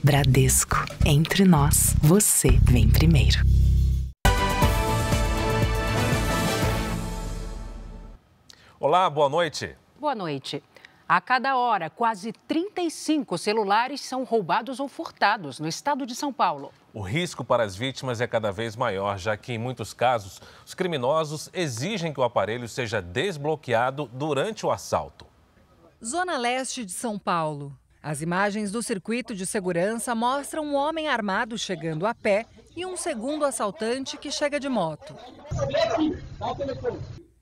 Bradesco. Entre nós, você vem primeiro. Olá, boa noite. Boa noite. A cada hora, quase 35 celulares são roubados ou furtados no estado de São Paulo. O risco para as vítimas é cada vez maior, já que, em muitos casos, os criminosos exigem que o aparelho seja desbloqueado durante o assalto. Zona Leste de São Paulo. As imagens do circuito de segurança mostram um homem armado chegando a pé e um segundo assaltante que chega de moto.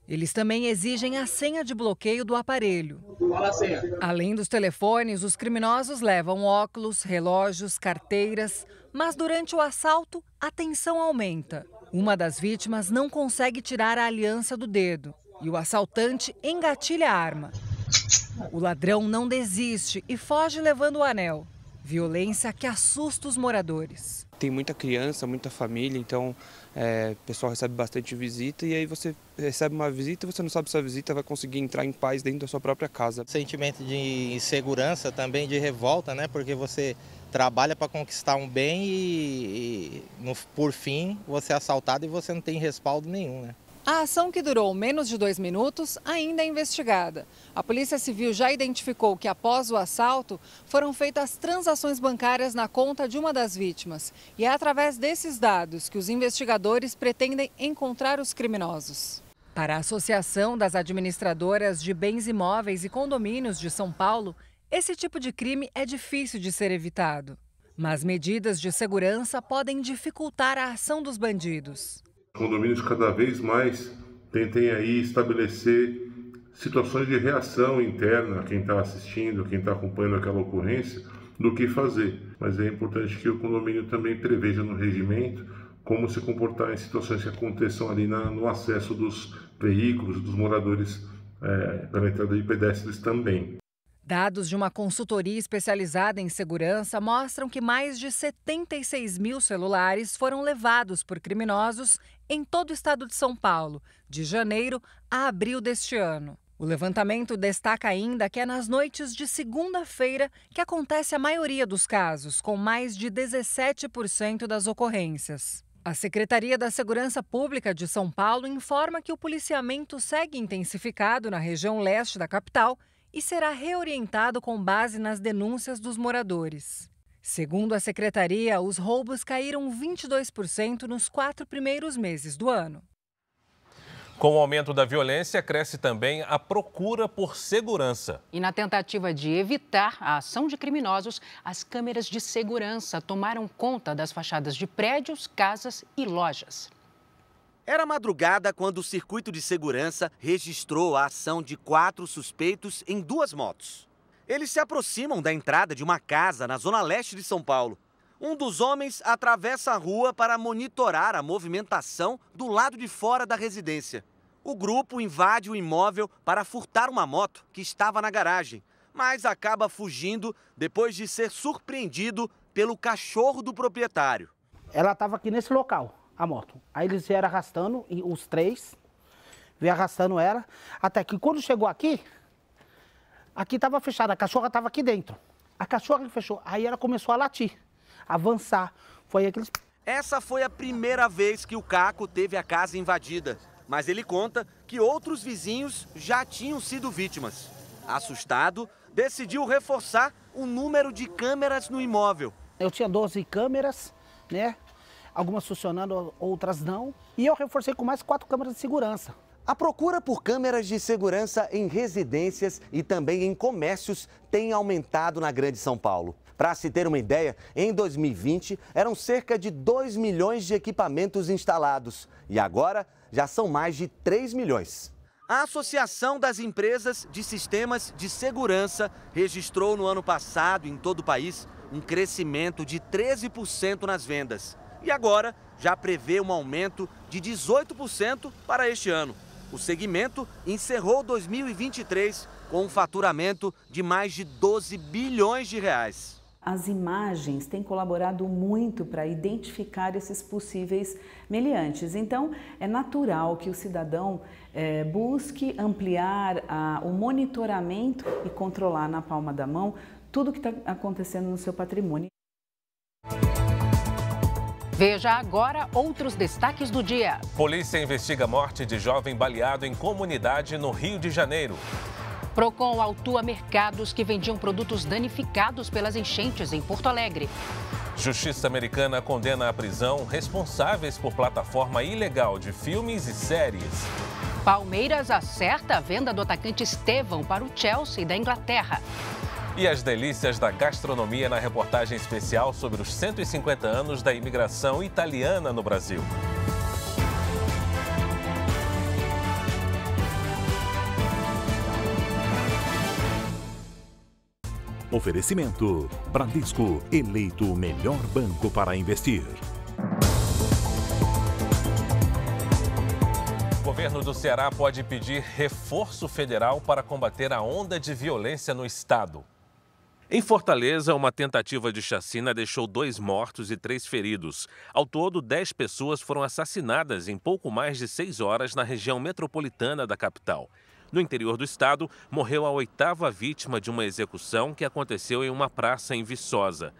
Eles também exigem a senha de bloqueio do aparelho. Além dos telefones, os criminosos levam óculos, relógios, carteiras. Mas durante o assalto, a tensão aumenta. Uma das vítimas não consegue tirar a aliança do dedo e o assaltante engatilha a arma. O ladrão não desiste e foge levando o anel. Violência que assusta os moradores. Tem muita criança, muita família, então o pessoal recebe bastante visita e aí você recebe uma visita e você não sabe se a visita vai conseguir entrar em paz dentro da sua própria casa. Sentimento de insegurança, também de revolta, né? Porque você trabalha para conquistar um bem e por fim você é assaltado e você não tem respaldo nenhum, né? A ação, que durou menos de 2 minutos, ainda é investigada. A Polícia Civil já identificou que, após o assalto, foram feitas transações bancárias na conta de uma das vítimas. E é através desses dados que os investigadores pretendem encontrar os criminosos. Para a Associação das Administradoras de Bens Imóveis e Condomínios de São Paulo, esse tipo de crime é difícil de ser evitado. Mas medidas de segurança podem dificultar a ação dos bandidos. Condomínios cada vez mais tentem aí estabelecer situações de reação interna a quem está assistindo, quem está acompanhando aquela ocorrência, do que fazer. Mas é importante que o condomínio também preveja no regimento como se comportar em situações que aconteçam ali no acesso dos veículos, dos moradores pela entrada de pedestres também. Dados de uma consultoria especializada em segurança mostram que mais de 76 mil celulares foram levados por criminosos em todo o estado de São Paulo, de janeiro a abril deste ano. O levantamento destaca ainda que é nas noites de segunda-feira que acontece a maioria dos casos, com mais de 17% das ocorrências. A Secretaria da Segurança Pública de São Paulo informa que o policiamento segue intensificado na região leste da capital e será reorientado com base nas denúncias dos moradores. Segundo a secretaria, os roubos caíram 22% nos 4 primeiros meses do ano. Com o aumento da violência, cresce também a procura por segurança. E na tentativa de evitar a ação de criminosos, as câmeras de segurança tomaram conta das fachadas de prédios, casas e lojas. Era madrugada quando o circuito de segurança registrou a ação de 4 suspeitos em 2 motos. Eles se aproximam da entrada de uma casa na zona leste de São Paulo. Um dos homens atravessa a rua para monitorar a movimentação do lado de fora da residência. O grupo invade o imóvel para furtar uma moto que estava na garagem, mas acaba fugindo depois de ser surpreendido pelo cachorro do proprietário. Ela estava aqui nesse local, a moto. Aí eles vieram arrastando, os 3, vieram arrastando ela, até que quando chegou aqui estava fechada, a cachorra estava aqui dentro. A cachorra que fechou, aí ela começou a latir, avançar. Foi aí que eles... Essa foi a primeira vez que o Caco teve a casa invadida, mas ele conta que outros vizinhos já tinham sido vítimas. Assustado, decidiu reforçar o número de câmeras no imóvel. Eu tinha 12 câmeras, né? Algumas funcionando, outras não. E eu reforcei com mais 4 câmeras de segurança. A procura por câmeras de segurança em residências e também em comércios tem aumentado na Grande São Paulo. Para se ter uma ideia, em 2020 eram cerca de 2 milhões de equipamentos instalados e agora já são mais de 3 milhões. A Associação das Empresas de Sistemas de Segurança registrou no ano passado, em todo o país, um crescimento de 13% nas vendas. E agora já prevê um aumento de 18% para este ano. O segmento encerrou 2023 com um faturamento de mais de 12 bilhões de reais. As imagens têm colaborado muito para identificar esses possíveis meliantes. Então, é natural que o cidadão busque ampliar o monitoramento e controlar na palma da mão tudo que está acontecendo no seu patrimônio. Veja agora outros destaques do dia. Polícia investiga a morte de jovem baleado em comunidade no Rio de Janeiro. Procon autua mercados que vendiam produtos danificados pelas enchentes em Porto Alegre. Justiça americana condena à prisão responsáveis por plataforma ilegal de filmes e séries. Palmeiras acerta a venda do atacante Estevão para o Chelsea da Inglaterra. E as delícias da gastronomia na reportagem especial sobre os 150 anos da imigração italiana no Brasil. Oferecimento: Bradesco, eleito o melhor banco para investir. O governo do Ceará pode pedir reforço federal para combater a onda de violência no estado. Em Fortaleza, uma tentativa de chacina deixou 2 mortos e 3 feridos. Ao todo, 10 pessoas foram assassinadas em pouco mais de 6 horas na região metropolitana da capital. No interior do estado, morreu a 8ª vítima de uma execução que aconteceu em uma praça em Viçosa.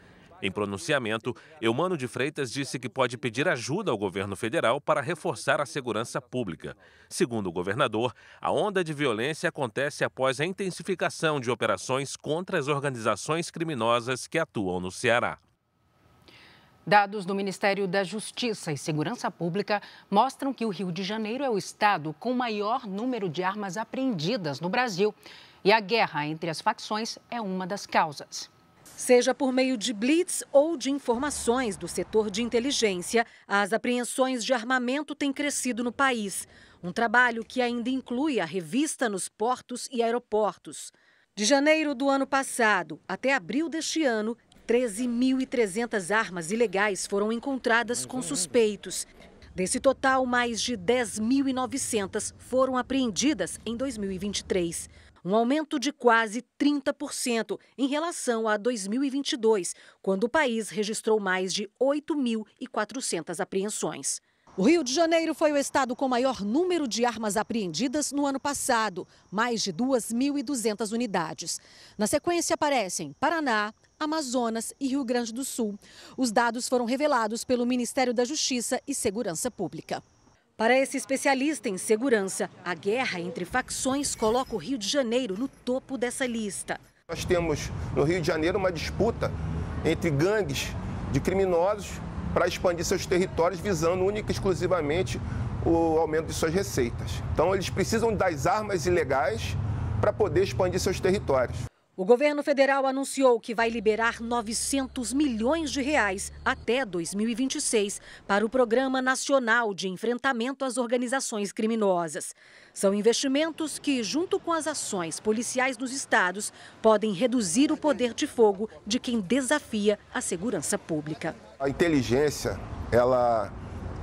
Em pronunciamento, Eumano de Freitas disse que pode pedir ajuda ao governo federal para reforçar a segurança pública. Segundo o governador, a onda de violência acontece após a intensificação de operações contra as organizações criminosas que atuam no Ceará. Dados do Ministério da Justiça e Segurança Pública mostram que o Rio de Janeiro é o estado com o maior número de armas apreendidas no Brasil. E a guerra entre as facções é uma das causas. Seja por meio de blitz ou de informações do setor de inteligência, as apreensões de armamento têm crescido no país. Um trabalho que ainda inclui a revista nos portos e aeroportos. De janeiro do ano passado até abril deste ano, 13.300 armas ilegais foram encontradas com suspeitos. Desse total, mais de 10.900 foram apreendidas em 2023. Um aumento de quase 30% em relação a 2022, quando o país registrou mais de 8.400 apreensões. O Rio de Janeiro foi o estado com maior número de armas apreendidas no ano passado, mais de 2.200 unidades. Na sequência aparecem Paraná, Amazonas e Rio Grande do Sul. Os dados foram revelados pelo Ministério da Justiça e Segurança Pública. Para esse especialista em segurança, a guerra entre facções coloca o Rio de Janeiro no topo dessa lista. Nós temos no Rio de Janeiro uma disputa entre gangues de criminosos para expandir seus territórios, visando única e exclusivamente o aumento de suas receitas. Então, eles precisam das armas ilegais para poder expandir seus territórios. O governo federal anunciou que vai liberar 900 milhões de reais até 2026 para o Programa Nacional de Enfrentamento às Organizações Criminosas. São investimentos que, junto com as ações policiais dos estados, podem reduzir o poder de fogo de quem desafia a segurança pública. A inteligência, ela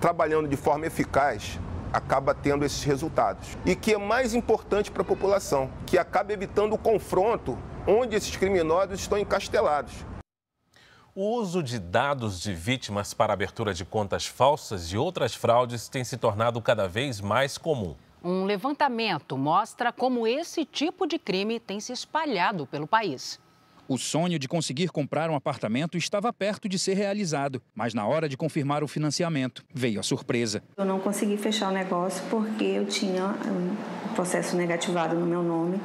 trabalhando de forma eficaz, acaba tendo esses resultados. E que é mais importante para a população, que acaba evitando o confronto onde esses criminosos estão encastelados. O uso de dados de vítimas para abertura de contas falsas e outras fraudes tem se tornado cada vez mais comum. Um levantamento mostra como esse tipo de crime tem se espalhado pelo país. O sonho de conseguir comprar um apartamento estava perto de ser realizado, mas na hora de confirmar o financiamento, veio a surpresa. Eu não consegui fechar o negócio porque eu tinha um processo negativado no meu nome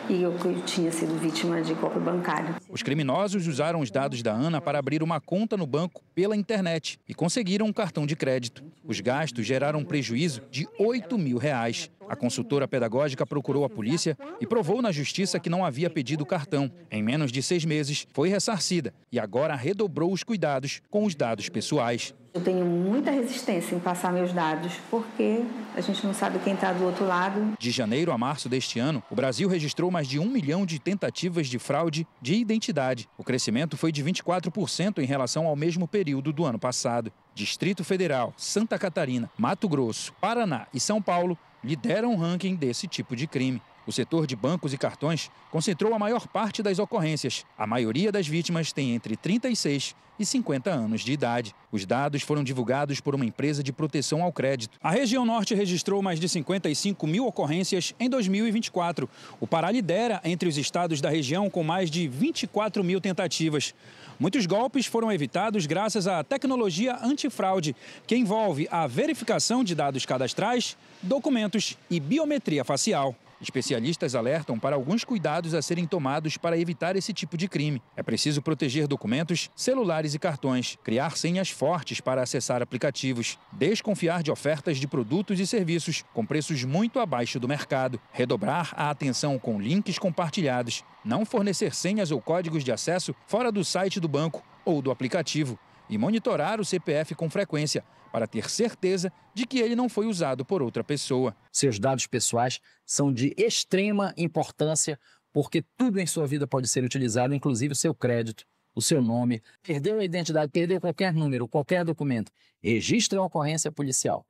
e eu tinha sido vítima de golpe bancário. Os criminosos usaram os dados da Ana para abrir uma conta no banco pela internet e conseguiram um cartão de crédito. Os gastos geraram um prejuízo de R$8.000. A consultora pedagógica procurou a polícia e provou na justiça que não havia pedido o cartão. Em menos de 6 meses, foi ressarcida e agora redobrou os cuidados com os dados pessoais. Eu tenho muita resistência em passar meus dados, porque a gente não sabe quem está do outro lado. De janeiro a março deste ano, o Brasil registrou mais de 1 milhão de tentativas de fraude de identidade. O crescimento foi de 24% em relação ao mesmo período do ano passado. Distrito Federal, Santa Catarina, Mato Grosso, Paraná e São Paulo lideram o ranking desse tipo de crime. O setor de bancos e cartões concentrou a maior parte das ocorrências. A maioria das vítimas tem entre 36 e 50 anos de idade. Os dados foram divulgados por uma empresa de proteção ao crédito. A região norte registrou mais de 55 mil ocorrências em 2024. O Pará lidera entre os estados da região com mais de 24 mil tentativas. Muitos golpes foram evitados graças à tecnologia antifraude, que envolve a verificação de dados cadastrais, documentos e biometria facial. Especialistas alertam para alguns cuidados a serem tomados para evitar esse tipo de crime. É preciso proteger documentos, celulares e cartões, criar senhas fortes para acessar aplicativos, desconfiar de ofertas de produtos e serviços com preços muito abaixo do mercado, redobrar a atenção com links compartilhados, não fornecer senhas ou códigos de acesso fora do site do banco ou do aplicativo e monitorar o CPF com frequência, para ter certeza de que ele não foi usado por outra pessoa. Seus dados pessoais são de extrema importância, porque tudo em sua vida pode ser utilizado, inclusive o seu crédito, o seu nome. Perdeu a identidade, perdeu qualquer número, qualquer documento, registre a ocorrência policial.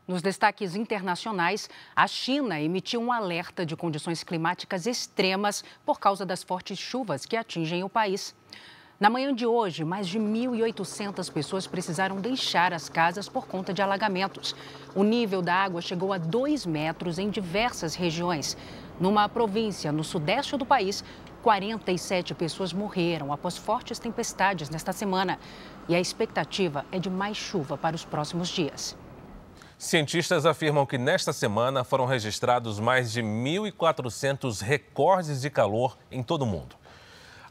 Nos destaques internacionais, a China emitiu um alerta de condições climáticas extremas por causa das fortes chuvas que atingem o país. Na manhã de hoje, mais de 1.800 pessoas precisaram deixar as casas por conta de alagamentos. O nível da água chegou a 2 metros em diversas regiões. Numa província no sudeste do país, 47 pessoas morreram após fortes tempestades nesta semana. E a expectativa é de mais chuva para os próximos dias. Cientistas afirmam que nesta semana foram registrados mais de 1.400 recordes de calor em todo o mundo.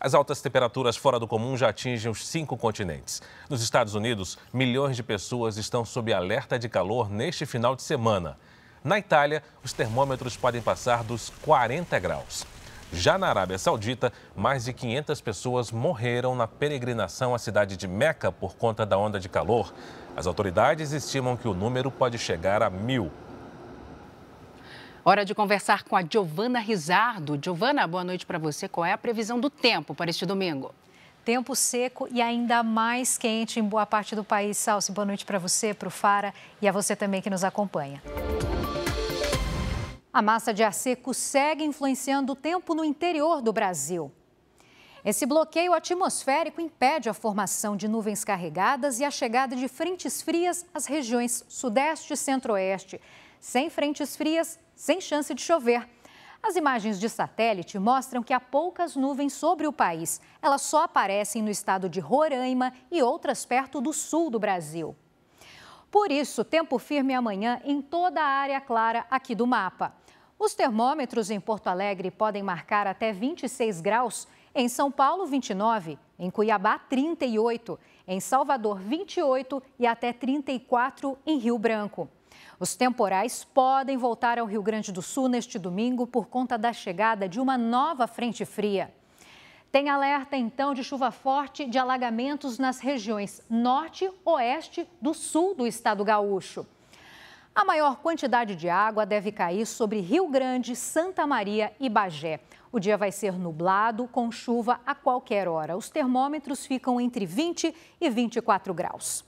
As altas temperaturas fora do comum já atingem os 5 continentes. Nos Estados Unidos, milhões de pessoas estão sob alerta de calor neste final de semana. Na Itália, os termômetros podem passar dos 40 graus. Já na Arábia Saudita, mais de 500 pessoas morreram na peregrinação à cidade de Meca por conta da onda de calor. As autoridades estimam que o número pode chegar a 1.000. Hora de conversar com a Giovana Rizardo. Giovana, boa noite para você. Qual é a previsão do tempo para este domingo? Tempo seco e ainda mais quente em boa parte do país. Salsi, boa noite para você, para o Fara e a você também que nos acompanha. A massa de ar seco segue influenciando o tempo no interior do Brasil. Esse bloqueio atmosférico impede a formação de nuvens carregadas e a chegada de frentes frias às regiões sudeste e centro-oeste. Sem frentes frias, sem chance de chover. As imagens de satélite mostram que há poucas nuvens sobre o país. Elas só aparecem no estado de Roraima e outras perto do sul do Brasil. Por isso, tempo firme amanhã em toda a área clara aqui do mapa. Os termômetros em Porto Alegre podem marcar até 26 graus, em São Paulo 29, em Cuiabá 38, em Salvador 28 e até 34 em Rio Branco. Os temporais podem voltar ao Rio Grande do Sul neste domingo por conta da chegada de uma nova frente fria. Tem alerta, então, de chuva forte de alagamentos nas regiões norte e oeste do sul do estado gaúcho. A maior quantidade de água deve cair sobre Rio Grande, Santa Maria e Bagé. O dia vai ser nublado, com chuva a qualquer hora. Os termômetros ficam entre 20 e 24 graus.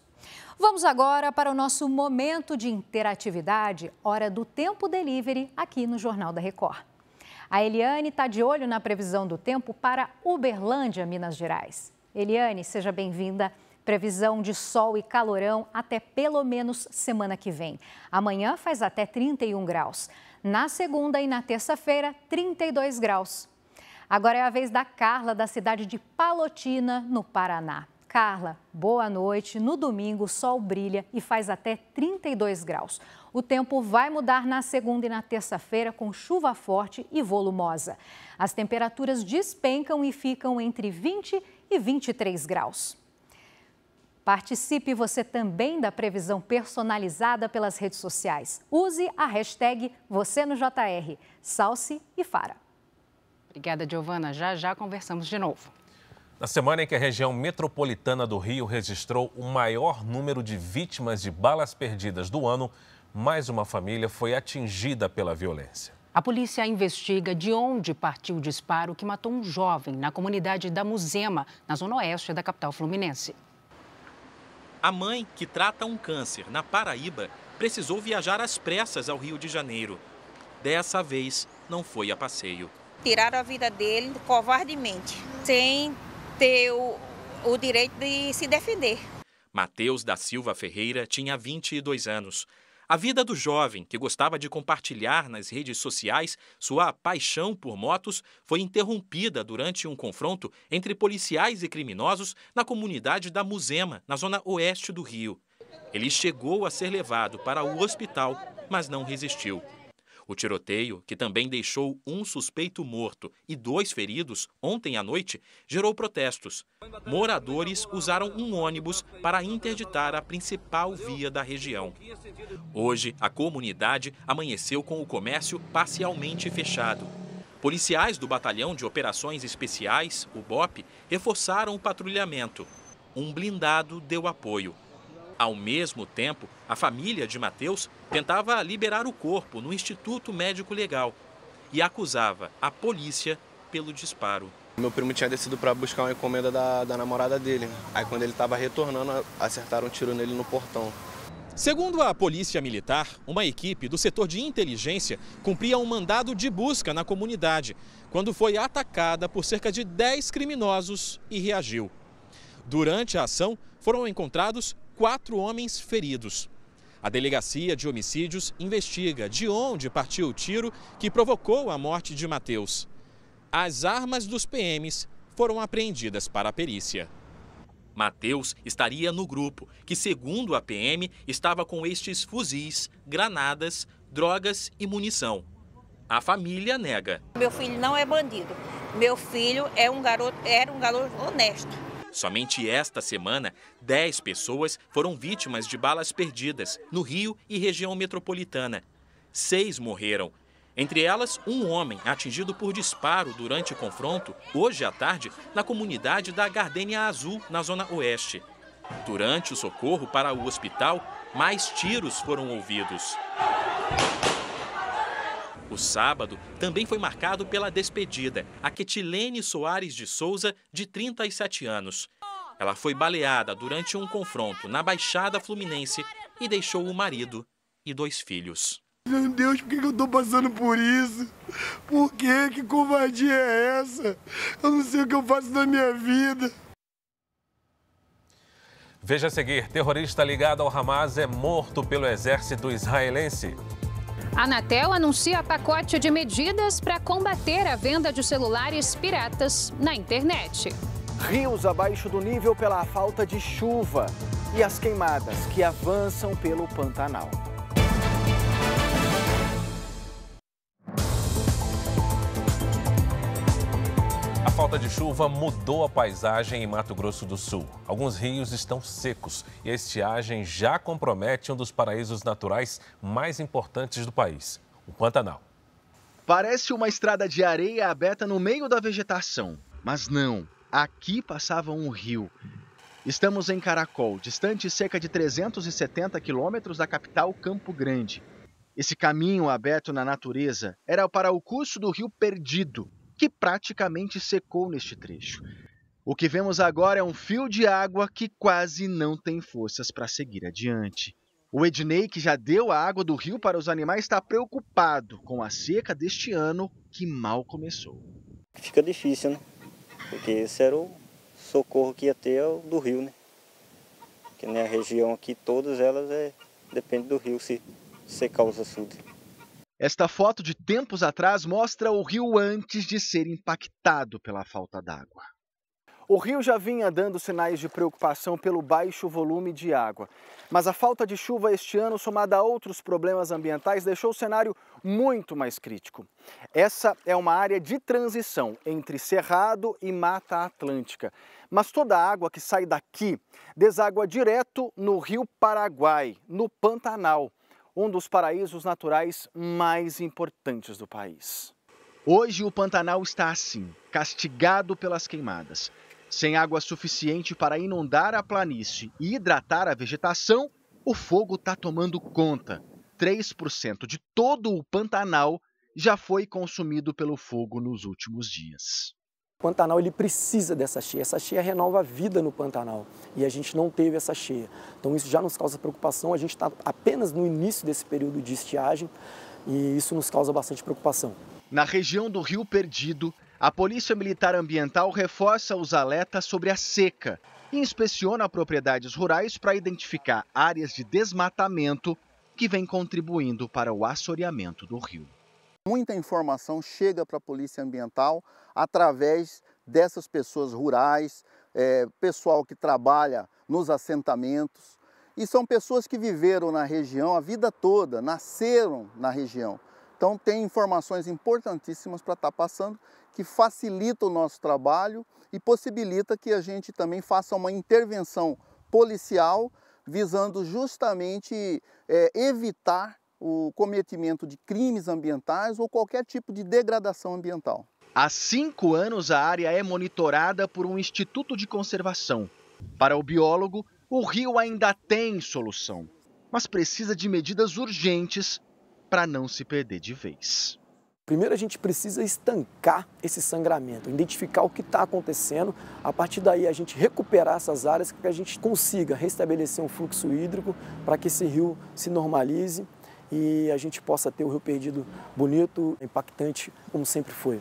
Vamos agora para o nosso momento de interatividade, hora do Tempo Delivery, aqui no Jornal da Record. A Eliane está de olho na previsão do tempo para Uberlândia, Minas Gerais. Eliane, seja bem-vinda. Previsão de sol e calorão até pelo menos semana que vem. Amanhã faz até 31 graus. Na segunda e na terça-feira, 32 graus. Agora é a vez da Carla, da cidade de Palotina, no Paraná. Carla, boa noite. No domingo, o sol brilha e faz até 32 graus. O tempo vai mudar na segunda e na terça-feira com chuva forte e volumosa. As temperaturas despencam e ficam entre 20 e 23 graus. Participe você também da previsão personalizada pelas redes sociais. Use a hashtag #VocêNoJR, Salsi e Fara. Obrigada, Giovana. Já conversamos de novo. Na semana em que a região metropolitana do Rio registrou o maior número de vítimas de balas perdidas do ano, mais uma família foi atingida pela violência. A polícia investiga de onde partiu o disparo que matou um jovem na comunidade da Muzema, na zona oeste da capital fluminense. A mãe, que trata um câncer na Paraíba, precisou viajar às pressas ao Rio de Janeiro. dessa vez não foi a passeio. Tiraram a vida dele covardemente, sem ter o direito de se defender. Mateus da Silva Ferreira tinha 22 anos. A vida do jovem, que gostava de compartilhar nas redes sociais sua paixão por motos, foi interrompida durante um confronto entre policiais e criminosos na comunidade da Muzema, na zona oeste do Rio. Ele chegou a ser levado para o hospital, mas não resistiu. O tiroteio, que também deixou um suspeito morto e 2 feridos ontem à noite, gerou protestos. Moradores usaram um ônibus para interditar a principal via da região. Hoje, a comunidade amanheceu com o comércio parcialmente fechado. Policiais do Batalhão de Operações Especiais, o BOP, reforçaram o patrulhamento. Um blindado deu apoio. Ao mesmo tempo, a família de Mateus tentava liberar o corpo no Instituto Médico Legal e acusava a polícia pelo disparo. Meu primo tinha descido para buscar uma encomenda da namorada dele. Aí quando ele estava retornando, acertaram um tiro nele no portão. Segundo a Polícia Militar, uma equipe do setor de inteligência cumpria um mandado de busca na comunidade, quando foi atacada por cerca de 10 criminosos e reagiu. Durante a ação, foram encontrados 4 homens feridos. A Delegacia de Homicídios investiga de onde partiu o tiro que provocou a morte de Mateus. As armas dos PMs foram apreendidas para a perícia. Mateus estaria no grupo, que, segundo a PM, estava com estes fuzis, granadas, drogas e munição. A família nega. Meu filho não é bandido. Meu filho era um garoto honesto. Somente esta semana, 10 pessoas foram vítimas de balas perdidas no Rio e região metropolitana. 6 morreram. Entre elas, um homem atingido por disparo durante o confronto, hoje à tarde, na comunidade da Gardênia Azul, na zona oeste. Durante o socorro para o hospital, mais tiros foram ouvidos. O sábado também foi marcado pela despedida, a Ketilene Soares de Souza, de 37 anos. Ela foi baleada durante um confronto na Baixada Fluminense e deixou o marido e 2 filhos. Meu Deus, por que eu tô passando por isso? Por quê? Que covardia é essa? Eu não sei o que eu faço na minha vida. Veja a seguir, terrorista ligado ao Hamas é morto pelo exército israelense. A Anatel anuncia pacote de medidas para combater a venda de celulares piratas na internet. Rios abaixo do nível pela falta de chuva e as queimadas que avançam pelo Pantanal. A falta de chuva mudou a paisagem em Mato Grosso do Sul. Alguns rios estão secos e a estiagem já compromete um dos paraísos naturais mais importantes do país, o Pantanal. Parece uma estrada de areia aberta no meio da vegetação, mas não. Aqui passava um rio. Estamos em Caracol, distante cerca de 370 quilômetros da capital Campo Grande. Esse caminho aberto na natureza era para o curso do Rio Perdido, que praticamente secou neste trecho. O que vemos agora é um fio de água que quase não tem forças para seguir adiante. O Ednei, que já deu a água do rio para os animais, está preocupado com a seca deste ano que mal começou. Fica difícil, né? Porque esse era o socorro que ia ter do rio, né? Porque na região aqui, todas elas dependem do rio se secar os açudes. Esta foto de tempos atrás mostra o rio antes de ser impactado pela falta d'água. O rio já vinha dando sinais de preocupação pelo baixo volume de água. Mas a falta de chuva este ano, somada a outros problemas ambientais, deixou o cenário muito mais crítico. Essa é uma área de transição entre Cerrado e Mata Atlântica. Mas toda a água que sai daqui deságua direto no Rio Paraguai, no Pantanal, um dos paraísos naturais mais importantes do país. Hoje o Pantanal está assim, castigado pelas queimadas. Sem água suficiente para inundar a planície e hidratar a vegetação, o fogo está tomando conta. 3% de todo o Pantanal já foi consumido pelo fogo nos últimos dias. O Pantanal ele precisa dessa cheia. Essa cheia renova a vida no Pantanal e a gente não teve essa cheia. Então isso já nos causa preocupação. A gente está apenas no início desse período de estiagem. e isso nos causa bastante preocupação. Na região do Rio Perdido, a Polícia Militar Ambiental reforça os alertas sobre a seca e inspeciona propriedades rurais para identificar áreas de desmatamento que vem contribuindo para o assoreamento do rio. Muita informação chega para a Polícia Ambiental através dessas pessoas rurais, pessoal que trabalha nos assentamentos, e são pessoas que viveram na região a vida toda, nasceram na região. Então tem informações importantíssimas para estar passando, que facilita o nosso trabalho e possibilita que a gente também faça uma intervenção policial, visando justamente evitar o cometimento de crimes ambientais ou qualquer tipo de degradação ambiental. Há 5 anos, a área é monitorada por um instituto de conservação. Para o biólogo, o rio ainda tem solução, mas precisa de medidas urgentes para não se perder de vez. Primeiro a gente precisa estancar esse sangramento, identificar o que está acontecendo, a partir daí a gente recuperar essas áreas para que a gente consiga restabelecer um fluxo hídrico para que esse rio se normalize e a gente possa ter o Rio Perdido bonito, impactante, como sempre foi.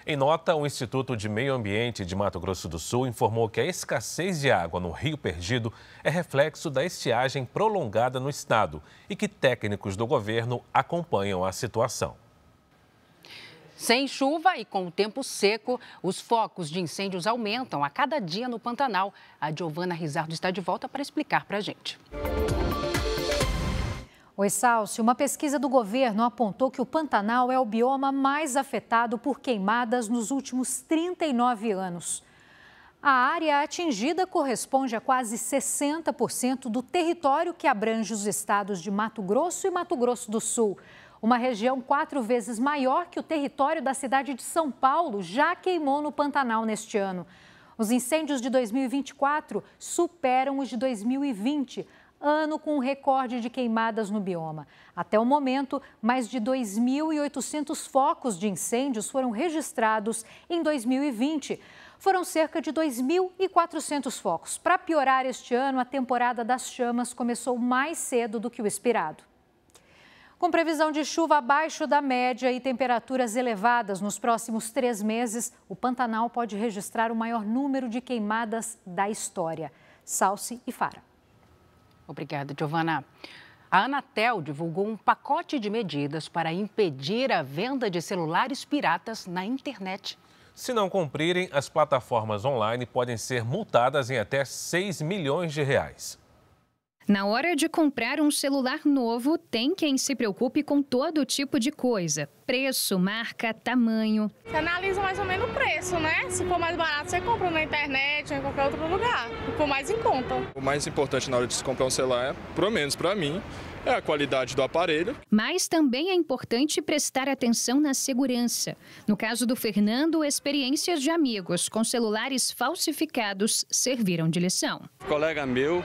Em nota, o Instituto de Meio Ambiente de Mato Grosso do Sul informou que a escassez de água no Rio Perdido é reflexo da estiagem prolongada no estado e que técnicos do governo acompanham a situação. Sem chuva e com o tempo seco, os focos de incêndios aumentam a cada dia no Pantanal. A Giovana Rizardo está de volta para explicar para a gente. Oi, Salsi. Uma pesquisa do governo apontou que o Pantanal é o bioma mais afetado por queimadas nos últimos 39 anos. A área atingida corresponde a quase 60% do território que abrange os estados de Mato Grosso e Mato Grosso do Sul. Uma região 4 vezes maior que o território da cidade de São Paulo já queimou no Pantanal neste ano. Os incêndios de 2024 superam os de 2020, ano com um recorde de queimadas no bioma. Até o momento, mais de 2.800 focos de incêndios foram registrados em 2020. Foram cerca de 2.400 focos. Para piorar este ano, a temporada das chamas começou mais cedo do que o esperado. Com previsão de chuva abaixo da média e temperaturas elevadas nos próximos 3 meses, o Pantanal pode registrar o maior número de queimadas da história. Salsi e Fara. Obrigada, Giovana. A Anatel divulgou um pacote de medidas para impedir a venda de celulares piratas na internet. Se não cumprirem, as plataformas online podem ser multadas em até 6 milhões de reais. Na hora de comprar um celular novo, tem quem se preocupe com todo tipo de coisa. Preço, marca, tamanho. Você analisa mais ou menos o preço, né? Se for mais barato, você compra na internet ou em qualquer outro lugar. Se for mais em conta. O mais importante na hora de se comprar um celular, pelo menos para mim, é a qualidade do aparelho. Mas também é importante prestar atenção na segurança. No caso do Fernando, experiências de amigos com celulares falsificados serviram de lição. Um colega meu,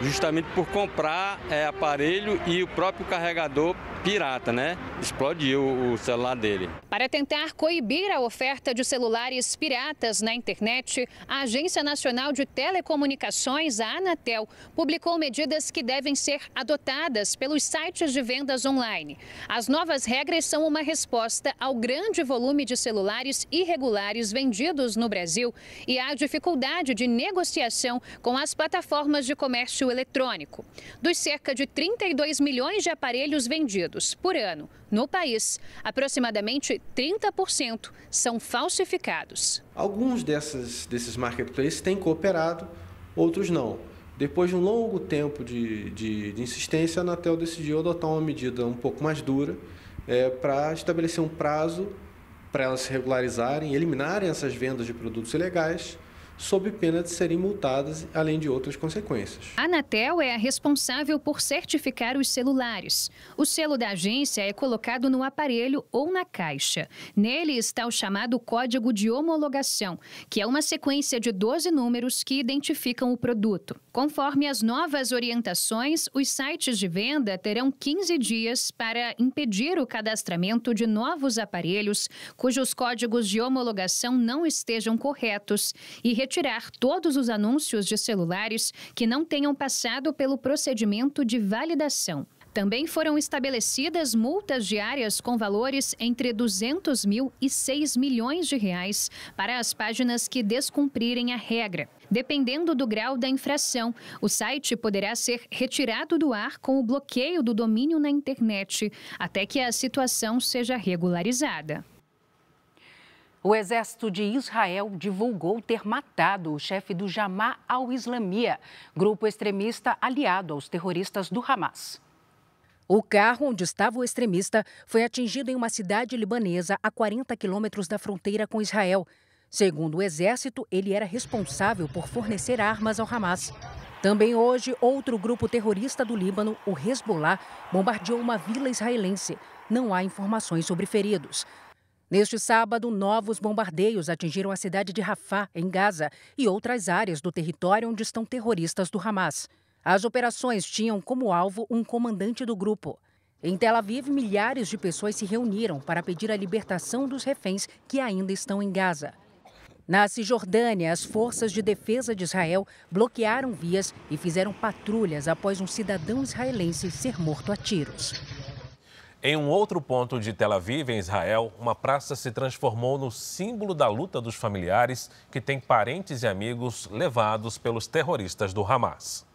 justamente por comprar aparelho e o próprio carregador pirata, né? Explodiu o celular dele. Para tentar coibir a oferta de celulares piratas na internet, a Agência Nacional de Telecomunicações, a Anatel, publicou medidas que devem ser adotadas pelos sites de vendas online. As novas regras são uma resposta ao grande volume de celulares irregulares vendidos no Brasil e à dificuldade de negociação com as plataformas de comércio eletrônico. Dos cerca de 32 milhões de aparelhos vendidos por ano no país, aproximadamente 30% são falsificados. Alguns desses marketplaces têm cooperado, outros não. Depois de um longo tempo de insistência, a Anatel decidiu adotar uma medida um pouco mais dura para estabelecer um prazo para elas se regularizarem, eliminarem essas vendas de produtos ilegais, sob pena de serem multadas, além de outras consequências. A Anatel é a responsável por certificar os celulares. O selo da agência é colocado no aparelho ou na caixa. Nele está o chamado código de homologação, que é uma sequência de 12 números que identificam o produto. Conforme as novas orientações, os sites de venda terão 15 dias para impedir o cadastramento de novos aparelhos cujos códigos de homologação não estejam corretos e retirar todos os anúncios de celulares que não tenham passado pelo procedimento de validação. Também foram estabelecidas multas diárias com valores entre 200 mil e 6 milhões de reais para as páginas que descumprirem a regra. Dependendo do grau da infração, o site poderá ser retirado do ar com o bloqueio do domínio na internet, até que a situação seja regularizada. O exército de Israel divulgou ter matado o chefe do Jamaa al-Islamiyah, grupo extremista aliado aos terroristas do Hamas. O carro onde estava o extremista foi atingido em uma cidade libanesa a 40 quilômetros da fronteira com Israel. Segundo o exército, ele era responsável por fornecer armas ao Hamas. Também hoje, outro grupo terrorista do Líbano, o Hezbollah, bombardeou uma vila israelense. Não há informações sobre feridos. Neste sábado, novos bombardeios atingiram a cidade de Rafah, em Gaza, e outras áreas do território onde estão terroristas do Hamas. As operações tinham como alvo um comandante do grupo. Em Tel Aviv, milhares de pessoas se reuniram para pedir a libertação dos reféns que ainda estão em Gaza. Na Cisjordânia, as forças de defesa de Israel bloquearam vias e fizeram patrulhas após um cidadão israelense ser morto a tiros. Em um outro ponto de Tel Aviv, em Israel, uma praça se transformou no símbolo da luta dos familiares que têm parentes e amigos levados pelos terroristas do Hamas.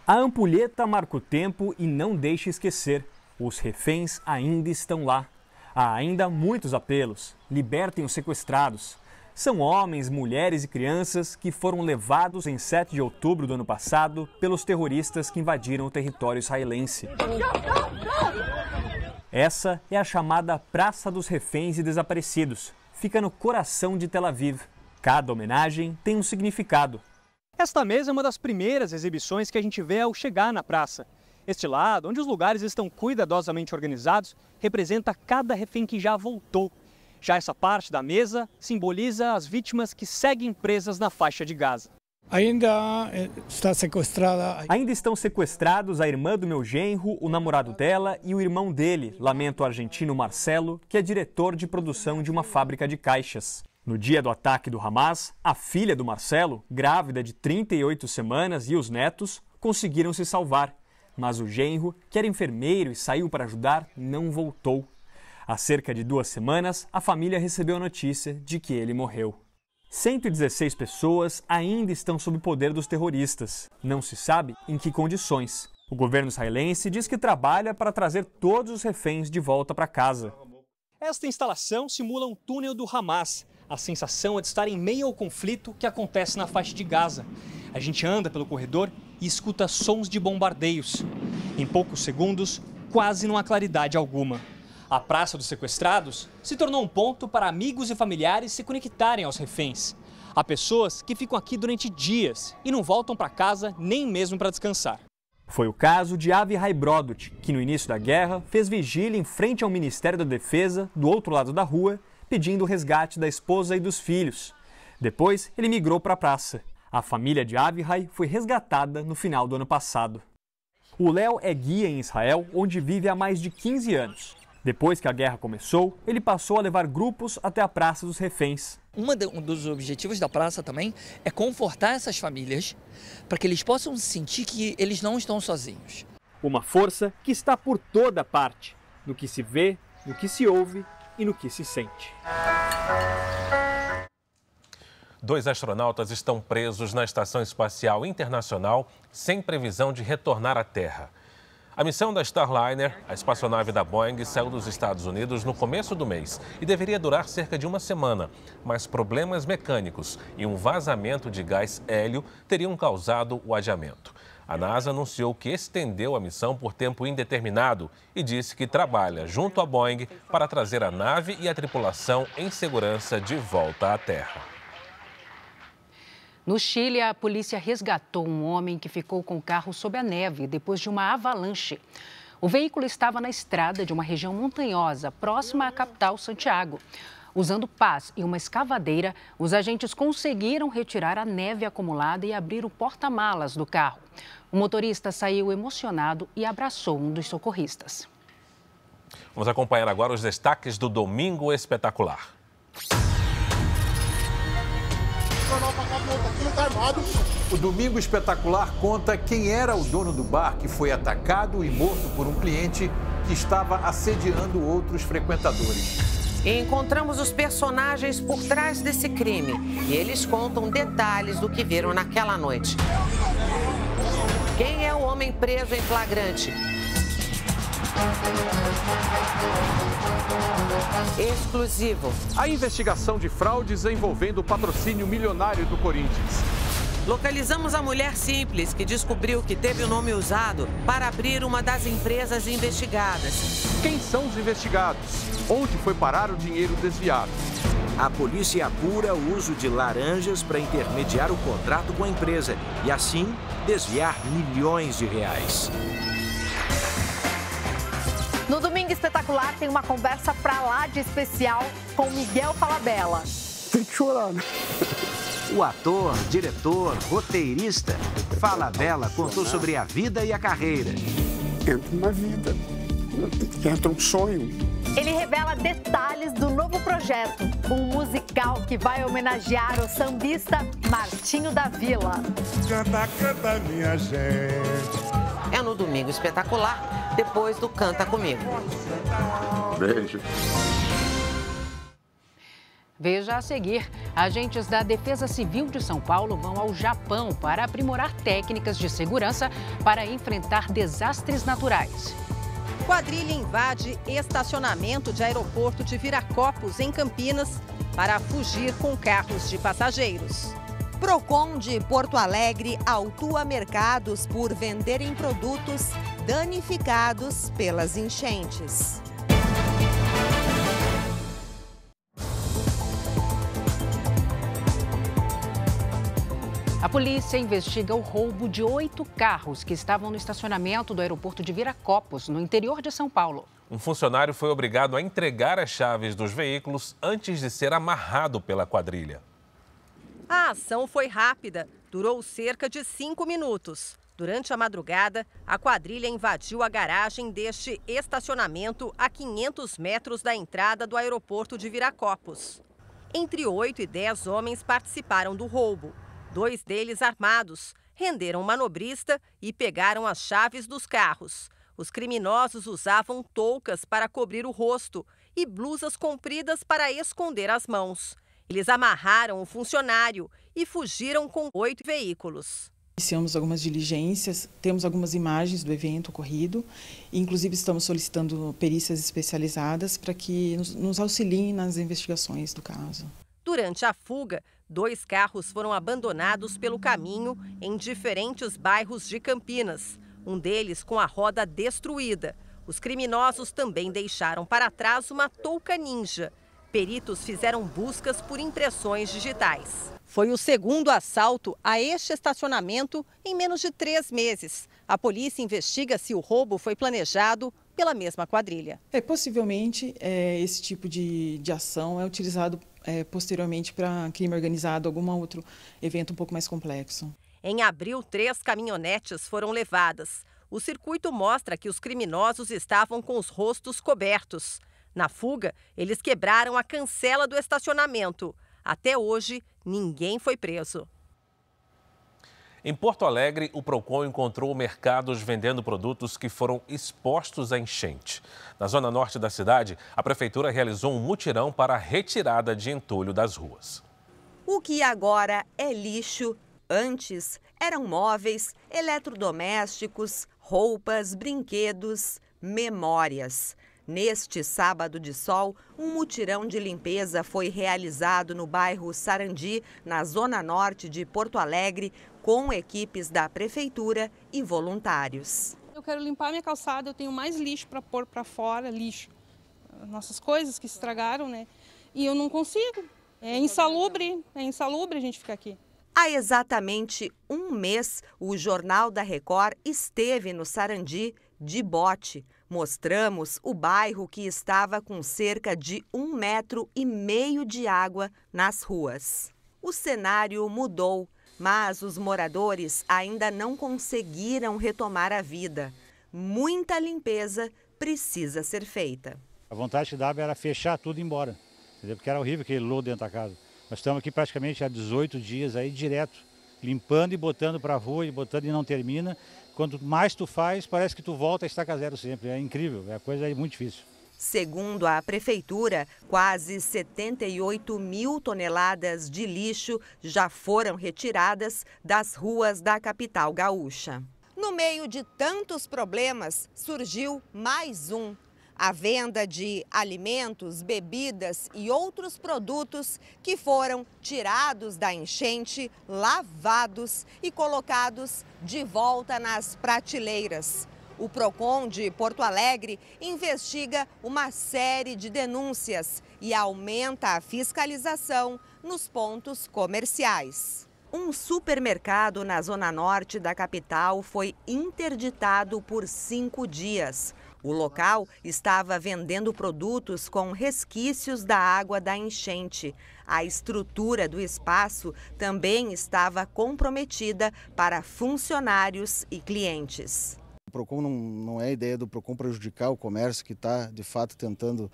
A ampulheta marca o tempo e não deixa esquecer. Os reféns ainda estão lá. Há ainda muitos apelos. Libertem os sequestrados. São homens, mulheres e crianças que foram levados em 7 de outubro do ano passado pelos terroristas que invadiram o território israelense. Essa é a chamada Praça dos Reféns e Desaparecidos. Fica no coração de Tel Aviv. Cada homenagem tem um significado. Esta mesa é uma das primeiras exibições que a gente vê ao chegar na praça. Este lado, onde os lugares estão cuidadosamente organizados, representa cada refém que já voltou. Já essa parte da mesa simboliza as vítimas que seguem presas na faixa de Gaza. Ainda estão sequestrados a irmã do meu genro, o namorado dela e o irmão dele, lamenta o argentino Marcelo, que é diretor de produção de uma fábrica de caixas. No dia do ataque do Hamas, a filha do Marcelo, grávida de 38 semanas, e os netos conseguiram se salvar. Mas o genro, que era enfermeiro e saiu para ajudar, não voltou. Há cerca de 2 semanas, a família recebeu a notícia de que ele morreu. 116 pessoas ainda estão sob o poder dos terroristas. Não se sabe em que condições. O governo israelense diz que trabalha para trazer todos os reféns de volta para casa. Esta instalação simula um túnel do Hamas. A sensação é de estar em meio ao conflito que acontece na faixa de Gaza. A gente anda pelo corredor e escuta sons de bombardeios. Em poucos segundos, quase não há claridade alguma. A Praça dos Sequestrados se tornou um ponto para amigos e familiares se conectarem aos reféns. Há pessoas que ficam aqui durante dias e não voltam para casa nem mesmo para descansar. Foi o caso de Avihai Brodut, que no início da guerra fez vigília em frente ao Ministério da Defesa, do outro lado da rua, pedindo o resgate da esposa e dos filhos. Depois, ele migrou para a praça. A família de Avihai foi resgatada no final do ano passado. O Léo é guia em Israel, onde vive há mais de 15 anos. Depois que a guerra começou, ele passou a levar grupos até a Praça dos Reféns. Um dos objetivos da praça também é confortar essas famílias para que eles possam sentir que eles não estão sozinhos. Uma força que está por toda parte, no que se vê, no que se ouve e no que se sente. 2 astronautas estão presos na Estação Espacial Internacional sem previsão de retornar à Terra. A missão da Starliner, a espaçonave da Boeing, saiu dos Estados Unidos no começo do mês e deveria durar cerca de 1 semana, mas problemas mecânicos e um vazamento de gás hélio teriam causado o adiamento. A NASA anunciou que estendeu a missão por tempo indeterminado e disse que trabalha junto à Boeing para trazer a nave e a tripulação em segurança de volta à Terra. No Chile, a polícia resgatou um homem que ficou com o carro sob a neve depois de uma avalanche. O veículo estava na estrada de uma região montanhosa, próxima à capital, Santiago. Usando pás e uma escavadeira, os agentes conseguiram retirar a neve acumulada e abrir o porta-malas do carro. O motorista saiu emocionado e abraçou um dos socorristas. Vamos acompanhar agora os destaques do Domingo Espetacular. profissional pra cá, outro aqui, ele tá armado. O Domingo Espetacular conta quem era o dono do bar que foi atacado e morto por um cliente que estava assediando outros frequentadores. Encontramos os personagens por trás desse crime e eles contam detalhes do que viram naquela noite. Quem é o homem preso em flagrante? Exclusivo. A investigação de fraudes envolvendo o patrocínio milionário do Corinthians. Localizamos a mulher simples que descobriu que teve o nome usado para abrir uma das empresas investigadas. Quem são os investigados? Onde foi parar o dinheiro desviado? A polícia apura o uso de laranjas para intermediar o contrato com a empresa e, assim, desviar milhões de reais. No Domingo Espetacular tem uma conversa pra lá de especial com Miguel Falabella. Tem que chorar, né? O ator, diretor, roteirista, Falabella contou sobre a vida e a carreira. Entra uma vida, entra um sonho. Ele revela detalhes do novo projeto, um musical que vai homenagear o sambista Martinho da Vila. Canta, canta, minha gente. É no Domingo Espetacular, depois do Canta Comigo. Beijo. Veja a seguir, agentes da Defesa Civil de São Paulo vão ao Japão para aprimorar técnicas de segurança para enfrentar desastres naturais. Quadrilha invade estacionamento de aeroporto de Viracopos, em Campinas, para fugir com carros de passageiros. Procon de Porto Alegre autua mercados por venderem produtos danificados pelas enchentes. A polícia investiga o roubo de 8 carros que estavam no estacionamento do aeroporto de Viracopos, no interior de São Paulo. Um funcionário foi obrigado a entregar as chaves dos veículos antes de ser amarrado pela quadrilha. A ação foi rápida, durou cerca de 5 minutos. Durante a madrugada, a quadrilha invadiu a garagem deste estacionamento a 500 metros da entrada do aeroporto de Viracopos. Entre 8 e 10 homens participaram do roubo. 2 deles armados, renderam o manobrista e pegaram as chaves dos carros. Os criminosos usavam toucas para cobrir o rosto e blusas compridas para esconder as mãos. Eles amarraram o funcionário e fugiram com 8 veículos. Iniciamos algumas diligências, temos algumas imagens do evento ocorrido, e inclusive estamos solicitando perícias especializadas para que nos auxiliem nas investigações do caso. Durante a fuga, 2 carros foram abandonados pelo caminho em diferentes bairros de Campinas, um deles com a roda destruída. Os criminosos também deixaram para trás uma touca ninja. Peritos fizeram buscas por impressões digitais. Foi o segundo assalto a este estacionamento em menos de 3 meses. A polícia investiga se o roubo foi planejado pela mesma quadrilha. Possivelmente, esse tipo de ação é utilizado posteriormente para crime organizado, algum outro evento um pouco mais complexo. Em abril, 3 caminhonetes foram levadas. O circuito mostra que os criminosos estavam com os rostos cobertos. Na fuga, eles quebraram a cancela do estacionamento. Até hoje, ninguém foi preso. Em Porto Alegre, o Procon encontrou mercados vendendo produtos que foram expostos à enchente. Na zona norte da cidade, a prefeitura realizou um mutirão para a retirada de entulho das ruas. O que agora é lixo, antes eram móveis, eletrodomésticos, roupas, brinquedos, memórias. Neste sábado de sol, um mutirão de limpeza foi realizado no bairro Sarandi, na zona norte de Porto Alegre, com equipes da prefeitura e voluntários. Eu quero limpar minha calçada, eu tenho mais lixo para pôr para fora, lixo. Nossas coisas que estragaram, né? E eu não consigo. É insalubre a gente ficar aqui. Há exatamente um mês, o Jornal da Record esteve no Sarandi de bote. Mostramos o bairro que estava com cerca de 1,5 metros de água nas ruas. O cenário mudou, mas os moradores ainda não conseguiram retomar a vida. Muita limpeza precisa ser feita. A vontade que dava era fechar tudo e ir embora, entendeu? Porque era horrível aquele lodo dentro da casa. Nós estamos aqui praticamente há 18 dias aí direto, limpando e botando para a rua, e botando e não termina. Quanto mais tu faz, parece que tu volta a estaca zero sempre. É incrível, é coisa muito difícil. Segundo a Prefeitura, quase 78 mil toneladas de lixo já foram retiradas das ruas da capital gaúcha. No meio de tantos problemas, surgiu mais um. A venda de alimentos, bebidas e outros produtos que foram tirados da enchente, lavados e colocados de volta nas prateleiras. O Procon de Porto Alegre investiga uma série de denúncias e aumenta a fiscalização nos pontos comerciais. Um supermercado na zona norte da capital foi interditado por 5 dias. O local estava vendendo produtos com resquícios da água da enchente. A estrutura do espaço também estava comprometida para funcionários e clientes. O Procon não é a ideia do Procon prejudicar o comércio que está, de fato, tentando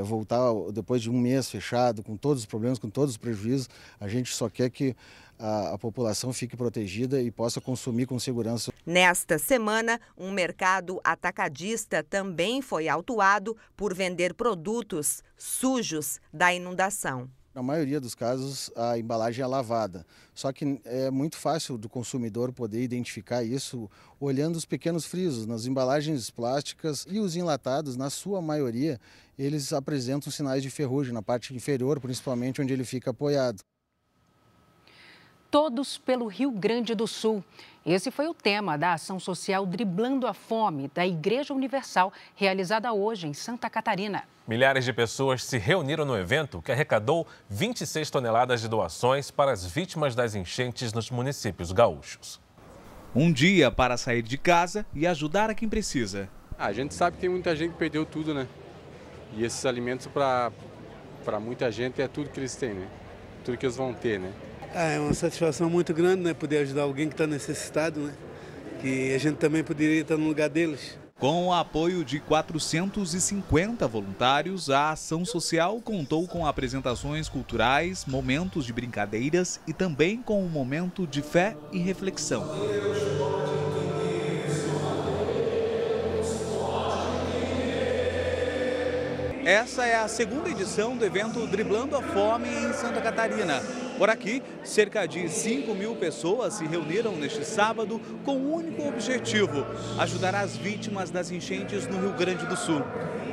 voltar depois de um mês fechado, com todos os problemas, com todos os prejuízos. A gente só quer que a população fique protegida e possa consumir com segurança. Nesta semana, um mercado atacadista também foi autuado por vender produtos sujos da inundação. Na maioria dos casos, a embalagem é lavada, só que é muito fácil do consumidor poder identificar isso olhando os pequenos frisos nas embalagens plásticas e os enlatados, na sua maioria, eles apresentam sinais de ferrugem na parte inferior, principalmente onde ele fica apoiado. Todos pelo Rio Grande do Sul. Esse foi o tema da ação social Driblando a Fome, da Igreja Universal, realizada hoje em Santa Catarina. Milhares de pessoas se reuniram no evento, que arrecadou 26 toneladas de doações para as vítimas das enchentes nos municípios gaúchos. Um dia para sair de casa e ajudar a quem precisa. A gente sabe que tem muita gente que perdeu tudo, né? E esses alimentos para muita gente é tudo que eles têm, né? Tudo que eles vão ter, né? É uma satisfação muito grande, né? Poder ajudar alguém que está necessitado, né? Que a gente também poderia estar no lugar deles. Com o apoio de 450 voluntários, a ação social contou com apresentações culturais, momentos de brincadeiras e também com um momento de fé e reflexão. Essa é a segunda edição do evento Driblando a Fome em Santa Catarina. Por aqui, cerca de 5 mil pessoas se reuniram neste sábado com um único objetivo: ajudar as vítimas das enchentes no Rio Grande do Sul.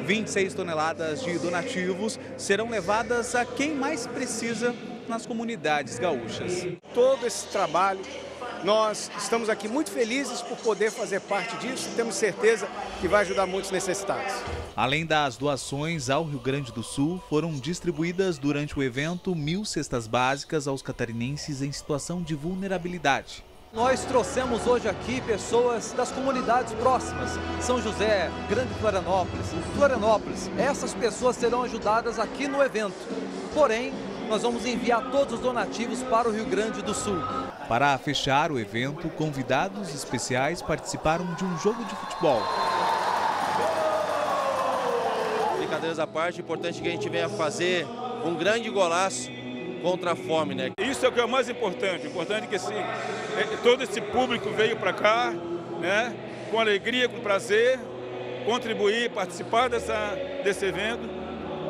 26 toneladas de donativos serão levadas a quem mais precisa nas comunidades gaúchas. Todo esse trabalho, nós estamos aqui muito felizes por poder fazer parte disso. Temos certeza que vai ajudar muitos necessitados. Além das doações ao Rio Grande do Sul, foram distribuídas durante o evento 1.000 cestas básicas aos catarinenses em situação de vulnerabilidade. Nós trouxemos hoje aqui pessoas das comunidades próximas, São José, Grande Florianópolis. Essas pessoas serão ajudadas aqui no evento. Porém, nós vamos enviar todos os donativos para o Rio Grande do Sul. Para fechar o evento, convidados especiais participaram de um jogo de futebol. Brincadeiras à parte, é importante que a gente venha fazer um grande golaço contra a fome, né? Isso é o que é o mais importante. O importante é que todo esse público veio para cá, né, com alegria, com prazer, contribuir, participar desse evento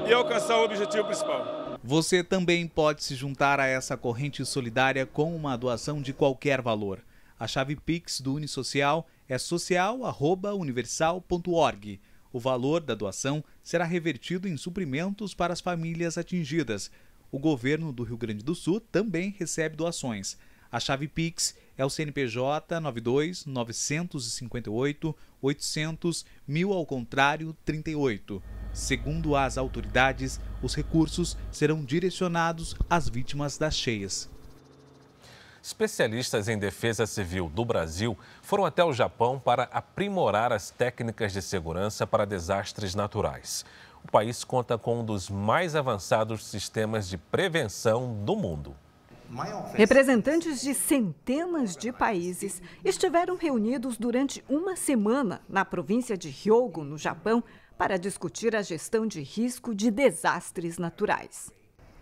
e alcançar o objetivo principal. Você também pode se juntar a essa corrente solidária com uma doação de qualquer valor. A chave Pix do Unisocial é social@universal.org. O valor da doação será revertido em suprimentos para as famílias atingidas. O governo do Rio Grande do Sul também recebe doações. A chave Pix é o CNPJ 92 958 800 1000 ao contrário 38. Segundo as autoridades, os recursos serão direcionados às vítimas das cheias. Especialistas em defesa civil do Brasil foram até o Japão para aprimorar as técnicas de segurança para desastres naturais. O país conta com um dos mais avançados sistemas de prevenção do mundo. Representantes de centenas de países estiveram reunidos durante uma semana na província de Hyogo, no Japão, para discutir a gestão de risco de desastres naturais.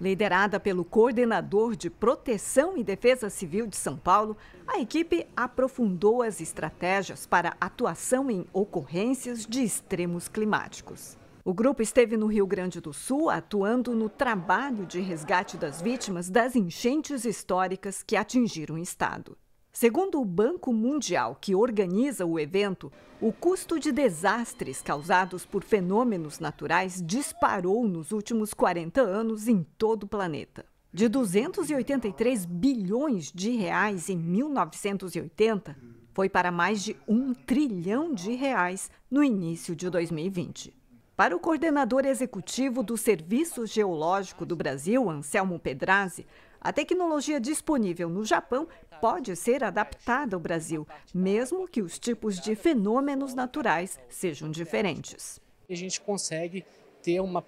Liderada pelo coordenador de Proteção e Defesa Civil de São Paulo, a equipe aprofundou as estratégias para atuação em ocorrências de extremos climáticos. O grupo esteve no Rio Grande do Sul atuando no trabalho de resgate das vítimas das enchentes históricas que atingiram o estado. Segundo o Banco Mundial, que organiza o evento, o custo de desastres causados por fenômenos naturais disparou nos últimos 40 anos em todo o planeta. De 283 bilhões de reais em 1980, foi para mais de 1 trilhão de reais no início de 2020. Para o coordenador executivo do Serviço Geológico do Brasil, Anselmo Pedrazzi, a tecnologia disponível no Japão pode ser adaptada ao Brasil, mesmo que os tipos de fenômenos naturais sejam diferentes. A gente consegue ter uma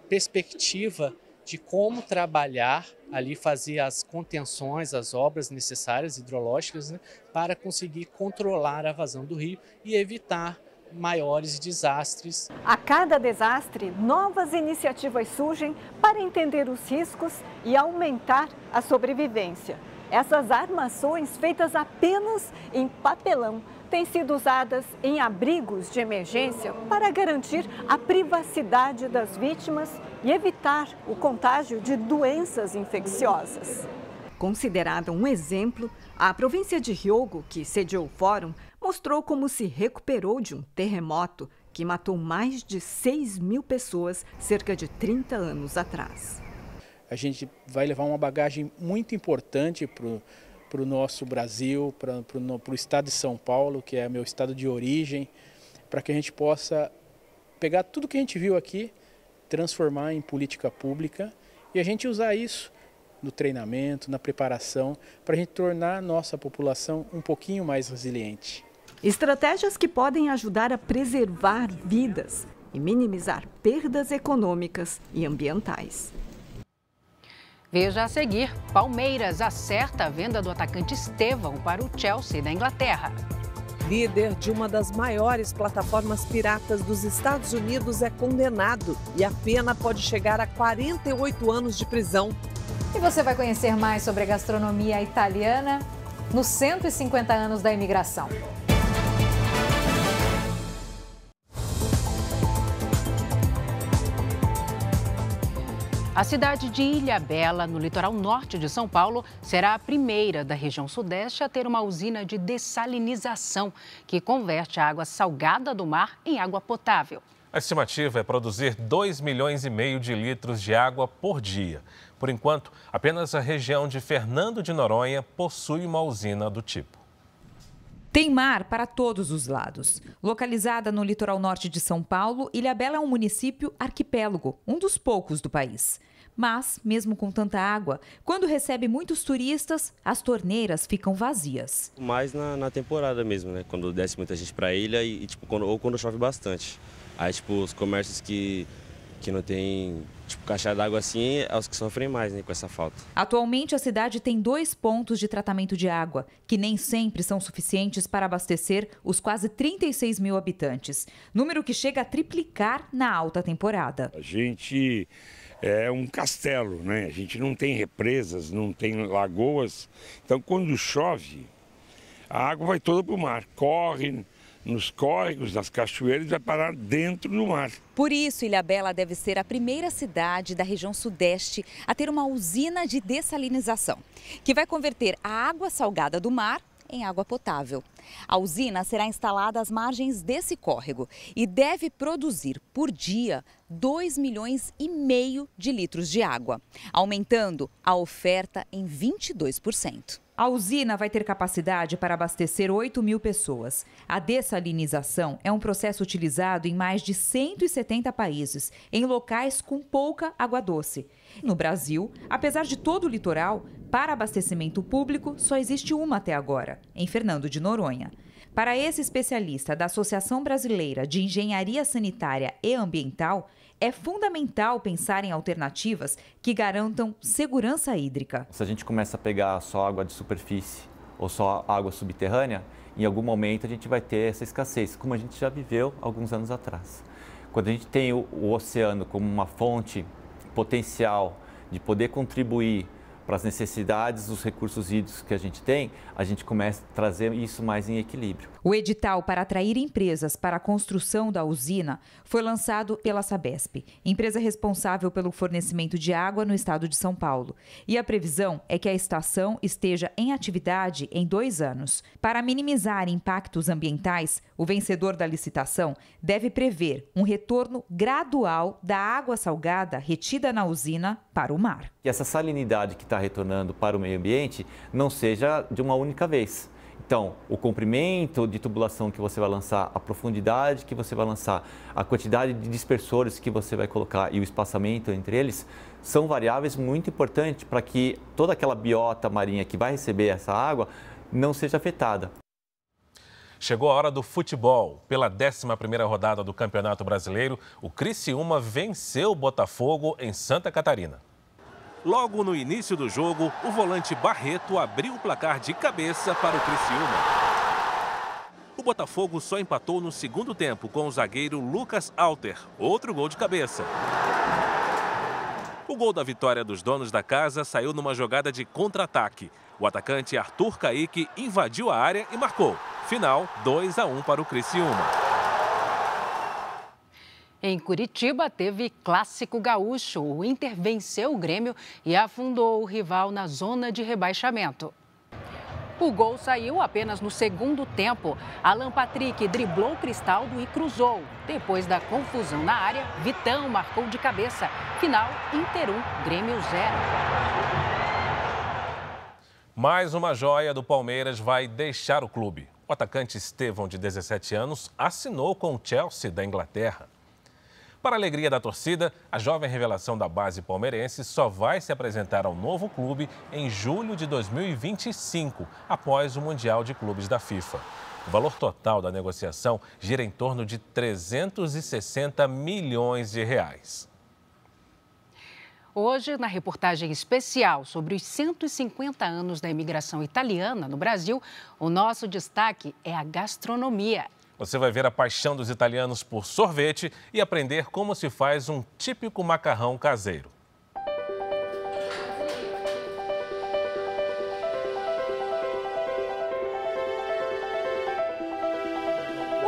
perspectiva de como trabalhar ali, fazer as contenções, as obras necessárias hidrológicas, né, para conseguir controlar a vazão do rio e evitar maiores desastres. A cada desastre, novas iniciativas surgem para entender os riscos e aumentar a sobrevivência. Essas armações, feitas apenas em papelão, têm sido usadas em abrigos de emergência para garantir a privacidade das vítimas e evitar o contágio de doenças infecciosas. Considerada um exemplo, a província de Hyogo, que sediou o fórum, mostrou como se recuperou de um terremoto que matou mais de 6.000 pessoas cerca de 30 anos atrás. A gente vai levar uma bagagem muito importante para o nosso Brasil, para o estado de São Paulo, que é meu estado de origem, para que a gente possa pegar tudo que a gente viu aqui, transformar em política pública e a gente usar isso no treinamento, na preparação, para a gente tornar a nossa população um pouquinho mais resiliente. Estratégias que podem ajudar a preservar vidas e minimizar perdas econômicas e ambientais. Veja a seguir, Palmeiras acerta a venda do atacante Estevão para o Chelsea da Inglaterra. Líder de uma das maiores plataformas piratas dos Estados Unidos é condenado e a pena pode chegar a 48 anos de prisão. E você vai conhecer mais sobre a gastronomia italiana nos 150 anos da imigração. A cidade de Ilhabela, no litoral norte de São Paulo, será a primeira da região sudeste a ter uma usina de dessalinização, que converte a água salgada do mar em água potável. A estimativa é produzir 2,5 milhões de litros de água por dia. Por enquanto, apenas a região de Fernando de Noronha possui uma usina do tipo. Tem mar para todos os lados. Localizada no litoral norte de São Paulo, Ilhabela é um município arquipélago, um dos poucos do país. Mas, mesmo com tanta água, quando recebe muitos turistas, as torneiras ficam vazias. Mais na temporada mesmo, né? Quando desce muita gente para a ilha ou quando chove bastante. Aí, os comércios que não tem caixa d'água assim, é os que sofrem mais, né, com essa falta. Atualmente, a cidade tem 2 pontos de tratamento de água, que nem sempre são suficientes para abastecer os quase 36 mil habitantes. Número que chega a triplicar na alta temporada. A gente é um castelo, né? A gente não tem represas, não tem lagoas. Então, quando chove, a água vai toda para o mar, corre nos córregos, nas cachoeiras, vai parar dentro do mar. Por isso, Ilhabela deve ser a primeira cidade da região sudeste a ter uma usina de dessalinização, que vai converter a água salgada do mar em água potável. A usina será instalada às margens desse córrego e deve produzir por dia 2,5 milhões de litros de água, aumentando a oferta em 22%. A usina vai ter capacidade para abastecer 8 mil pessoas. A dessalinização é um processo utilizado em mais de 170 países, em locais com pouca água doce. No Brasil, apesar de todo o litoral, para abastecimento público só existe uma até agora, em Fernando de Noronha. Para esse especialista da Associação Brasileira de Engenharia Sanitária e Ambiental, é fundamental pensar em alternativas que garantam segurança hídrica. Se a gente começa a pegar só água de superfície ou só água subterrânea, em algum momento a gente vai ter essa escassez, como a gente já viveu alguns anos atrás. Quando a gente tem o oceano como uma fonte potencial de poder contribuir para as necessidades dos recursos hídricos que a gente tem, a gente começa a trazer isso mais em equilíbrio. O edital para atrair empresas para a construção da usina foi lançado pela Sabesp, empresa responsável pelo fornecimento de água no estado de São Paulo. E a previsão é que a estação esteja em atividade em 2 anos. Para minimizar impactos ambientais, o vencedor da licitação deve prever um retorno gradual da água salgada retida na usina para o mar. Que essa salinidade que está retornando para o meio ambiente não seja de uma única vez. Então, o comprimento de tubulação que você vai lançar, a profundidade que você vai lançar, a quantidade de dispersores que você vai colocar e o espaçamento entre eles são variáveis muito importantes para que toda aquela biota marinha que vai receber essa água não seja afetada. Chegou a hora do futebol. Pela 11ª rodada do Campeonato Brasileiro, o Criciúma venceu o Botafogo em Santa Catarina. Logo no início do jogo, o volante Barreto abriu o placar de cabeça para o Criciúma. O Botafogo só empatou no segundo tempo com o zagueiro Lucas Alter, outro gol de cabeça. O gol da vitória dos donos da casa saiu numa jogada de contra-ataque. O atacante Arthur Caíque invadiu a área e marcou. Final, 2-1 para o Criciúma. Em Curitiba, teve Clássico Gaúcho. O Inter venceu o Grêmio e afundou o rival na zona de rebaixamento. O gol saiu apenas no segundo tempo. Alan Patrick driblou o Cristaldo e cruzou. Depois da confusão na área, Vitão marcou de cabeça. Final, Inter 1, Grêmio 0. Mais uma joia do Palmeiras vai deixar o clube. O atacante Estevão, de 17 anos, assinou com o Chelsea da Inglaterra. Para a alegria da torcida, a jovem revelação da base palmeirense só vai se apresentar ao novo clube em julho de 2025, após o Mundial de Clubes da FIFA. O valor total da negociação gira em torno de 360 milhões de reais. Hoje, na reportagem especial sobre os 150 anos da imigração italiana no Brasil, o nosso destaque é a gastronomia. Você vai ver a paixão dos italianos por sorvete e aprender como se faz um típico macarrão caseiro.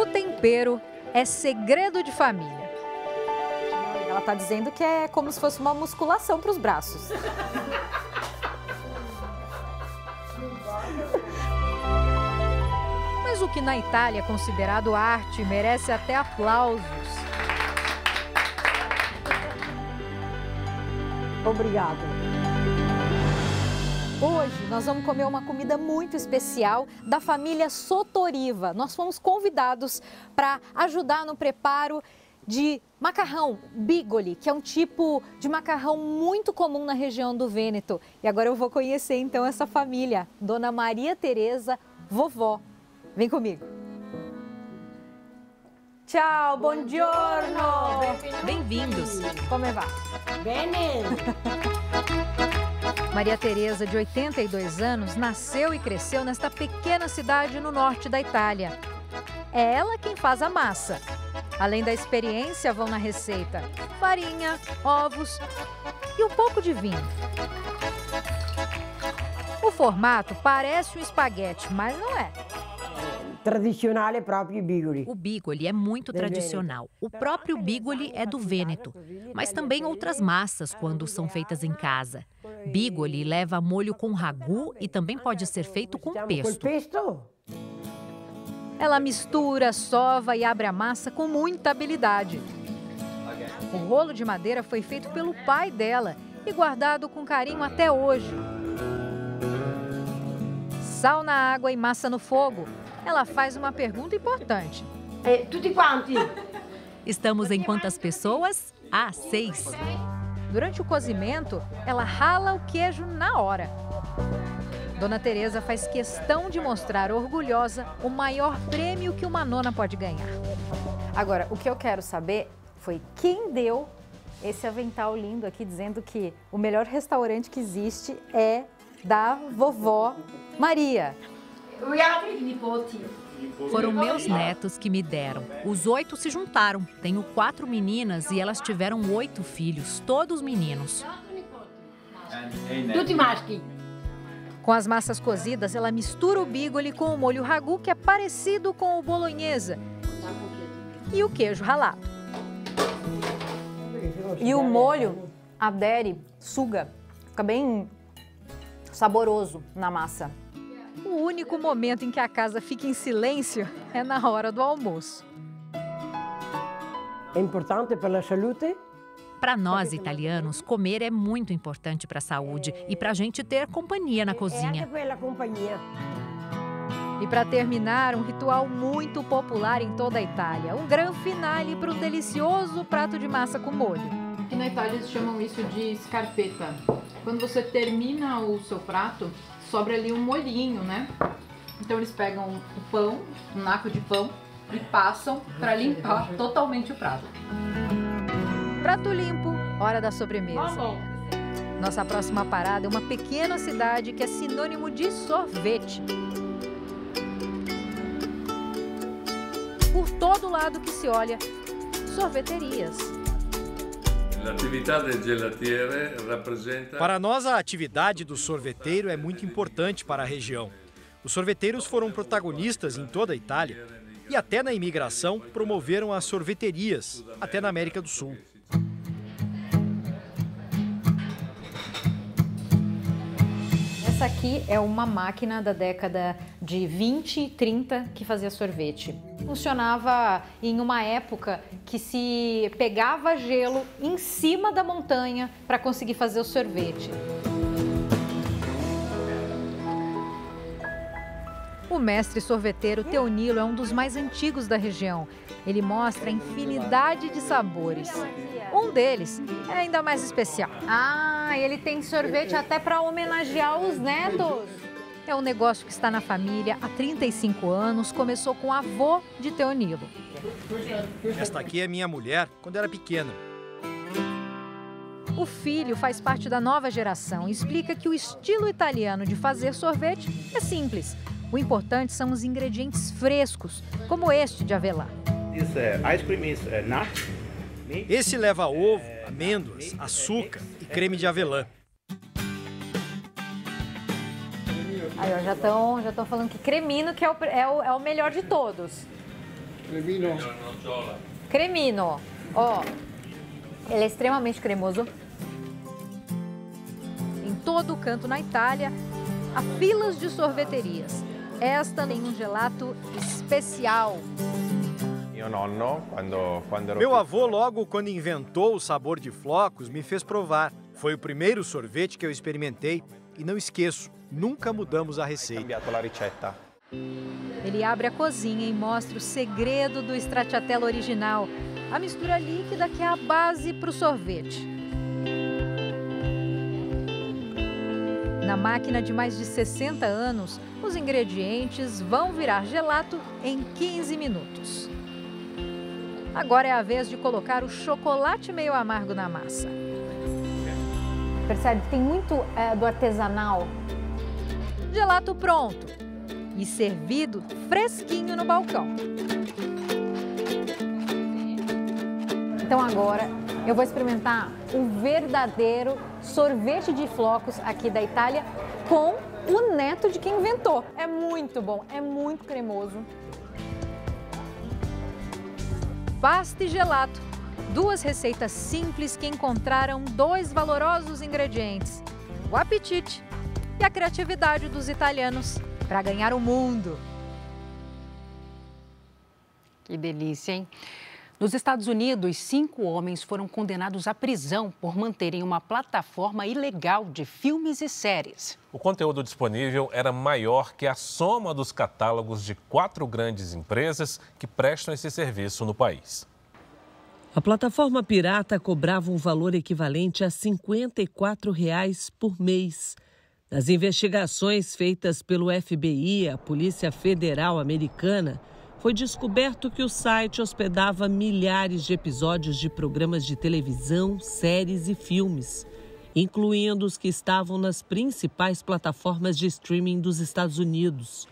O tempero é segredo de família. Ela está dizendo que é como se fosse uma musculação para os braços. Mas o que na Itália é considerado arte merece até aplausos. Obrigada. Hoje nós vamos comer uma comida muito especial da família Sotoriva. Nós fomos convidados para ajudar no preparo de macarrão bigoli, que é um tipo de macarrão muito comum na região do Vêneto. E agora eu vou conhecer então essa família, Dona Maria Teresa, vovó. Vem comigo. Tchau, buongiorno. Bem-vindos. Como vai? Bene. Maria Teresa, de 82 anos, nasceu e cresceu nesta pequena cidade no norte da Itália. É ela quem faz a massa. Além da experiência, vão na receita farinha, ovos e um pouco de vinho. O formato parece um espaguete, mas não é. Tradicional é próprio bigoli. O bigoli é muito tradicional. O próprio bigoli é do Vêneto, mas também outras massas quando são feitas em casa. Bigoli leva molho com ragu e também pode ser feito com pesto. Ela mistura, sova e abre a massa com muita habilidade. O rolo de madeira foi feito pelo pai dela e guardado com carinho até hoje. Sal na água e massa no fogo. Ela faz uma pergunta importante. Tutti quanti? Estamos em quantas pessoas? 6. Durante o cozimento, ela rala o queijo na hora. Dona Teresa faz questão de mostrar orgulhosa o maior prêmio que uma nona pode ganhar. Agora, o que eu quero saber foi quem deu esse avental lindo aqui, dizendo que o melhor restaurante que existe é da vovó Maria. Foram meus netos que me deram. Os 8 se juntaram. Tenho 4 meninas e elas tiveram 8 filhos, todos meninos. Tutti maschi. Com as massas cozidas, ela mistura o bigoli com o molho ragu, que é parecido com o bolonhesa, e o queijo ralado. E o molho adere, suga, fica bem saboroso na massa. O único momento em que a casa fica em silêncio é na hora do almoço. É importante para a saúde. Para nós, italianos, comer é muito importante para a saúde e para a gente ter companhia na cozinha. E para terminar, um ritual muito popular em toda a Itália. Um gran finale para um delicioso prato de massa com molho. Aqui na Itália eles chamam isso de scarpetta. Quando você termina o seu prato, sobra ali um molhinho, né? Então eles pegam o pão, um naco de pão, e passam para limpar totalmente o prato. Prato limpo, hora da sobremesa. Nossa próxima parada é uma pequena cidade que é sinônimo de sorvete. Por todo lado que se olha, sorveterias. Para nós, a atividade do sorveteiro é muito importante para a região. Os sorveteiros foram protagonistas em toda a Itália e até na imigração promoveram as sorveterias, até na América do Sul. Essa aqui é uma máquina da década de 20 e 30 que fazia sorvete. Funcionava em uma época que se pegava gelo em cima da montanha para conseguir fazer o sorvete. O mestre sorveteiro Teonilo é um dos mais antigos da região. Ele mostra a infinidade de sabores. Um deles é ainda mais especial. Ah, ele tem sorvete até para homenagear os netos. É um negócio que está na família há 35 anos, começou com o avô de Teonilo. Esta aqui é minha mulher quando era pequena. O filho faz parte da nova geração e explica que o estilo italiano de fazer sorvete é simples. O importante são os ingredientes frescos, como este de avelã. Esse leva ovo, amêndoas, açúcar e creme de avelã. Aí, ó, já estão falando que cremino que é o melhor de todos. Cremino. Ó, ele é extremamente cremoso. Em todo o canto na Itália, há filas de sorveterias. Esta tem um gelato especial. Meu avô, logo quando inventou o sabor de flocos, me fez provar. Foi o primeiro sorvete que eu experimentei e não esqueço, nunca mudamos a receita. Ele abre a cozinha e mostra o segredo do stracciatella original, a mistura líquida que é a base para o sorvete. Na máquina de mais de 60 anos, os ingredientes vão virar gelato em 15 minutos. Agora é a vez de colocar o chocolate meio amargo na massa. Percebe? Tem muito do artesanal. Gelato pronto e servido fresquinho no balcão. Então agora eu vou experimentar o verdadeiro sorvete de flocos aqui da Itália com o neto de quem inventou. É muito bom, é muito cremoso. Pasta e gelato, duas receitas simples que encontraram dois valorosos ingredientes: o apetite e a criatividade dos italianos para ganhar o mundo. Que delícia, hein? Nos Estados Unidos, 5 homens foram condenados à prisão por manterem uma plataforma ilegal de filmes e séries. O conteúdo disponível era maior que a soma dos catálogos de 4 grandes empresas que prestam esse serviço no país. A plataforma pirata cobrava um valor equivalente a R$ 54 por mês. Nas investigações feitas pelo FBI, a Polícia Federal Americana, foi descoberto que o site hospedava milhares de episódios de programas de televisão, séries e filmes, incluindo os que estavam nas principais plataformas de streaming dos Estados Unidos.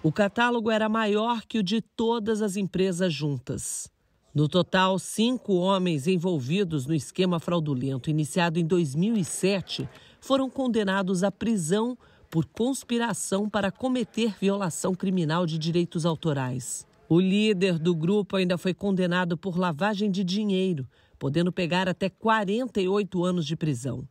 O catálogo era maior que o de todas as empresas juntas. No total, 5 homens envolvidos no esquema fraudulento iniciado em 2007 foram condenados à prisão por conspiração para cometer violação criminal de direitos autorais. O líder do grupo ainda foi condenado por lavagem de dinheiro, podendo pegar até 48 anos de prisão.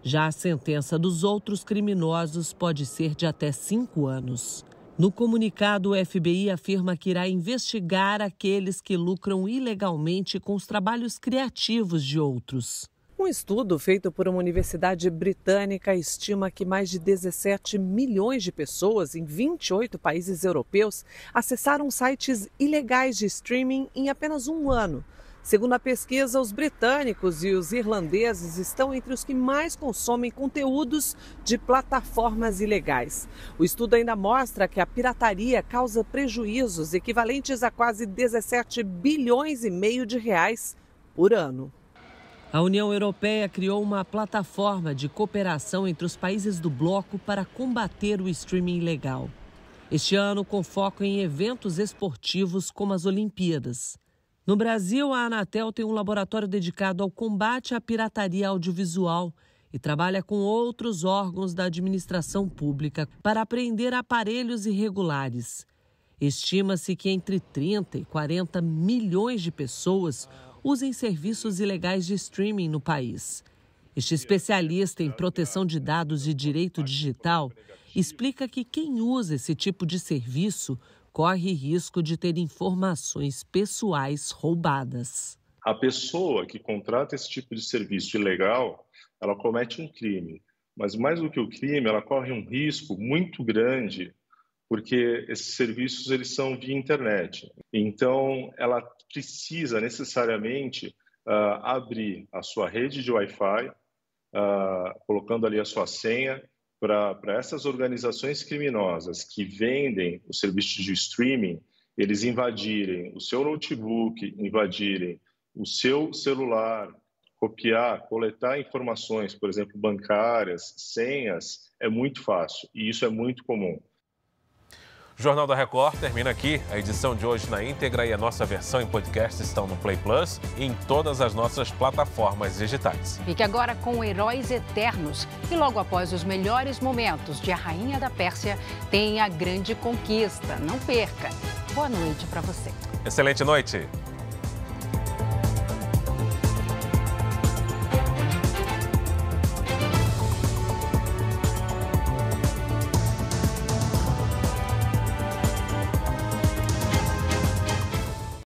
Já a sentença dos outros criminosos pode ser de até 5 anos. No comunicado, o FBI afirma que irá investigar aqueles que lucram ilegalmente com os trabalhos criativos de outros. Um estudo feito por uma universidade britânica estima que mais de 17 milhões de pessoas em 28 países europeus acessaram sites ilegais de streaming em apenas um ano. Segundo a pesquisa, os britânicos e os irlandeses estão entre os que mais consomem conteúdos de plataformas ilegais. O estudo ainda mostra que a pirataria causa prejuízos equivalentes a quase 17 bilhões e meio de reais por ano. A União Europeia criou uma plataforma de cooperação entre os países do bloco para combater o streaming ilegal. Este ano, com foco em eventos esportivos como as Olimpíadas. No Brasil, a Anatel tem um laboratório dedicado ao combate à pirataria audiovisual e trabalha com outros órgãos da administração pública para apreender aparelhos irregulares. Estima-se que entre 30 e 40 milhões de pessoas usem serviços ilegais de streaming no país. Este especialista em proteção de dados e direito digital explica que quem usa esse tipo de serviço corre risco de ter informações pessoais roubadas. A pessoa que contrata esse tipo de serviço ilegal, ela comete um crime. Mas mais do que o crime, ela corre um risco muito grande, porque esses serviços eles são via internet. Então, ela precisa necessariamente abrir a sua rede de Wi-Fi, colocando ali a sua senha, para essas organizações criminosas que vendem os serviços de streaming, eles invadirem o seu notebook, invadirem o seu celular, copiar, coletar informações, por exemplo, bancárias, senhas, é muito fácil e isso é muito comum. O Jornal da Record termina aqui. A edição de hoje na íntegra e a nossa versão em podcast estão no Play Plus e em todas as nossas plataformas digitais. Fique agora com Heróis Eternos. E logo após os melhores momentos de A Rainha da Pérsia, tem A Grande Conquista. Não perca. Boa noite para você. Excelente noite.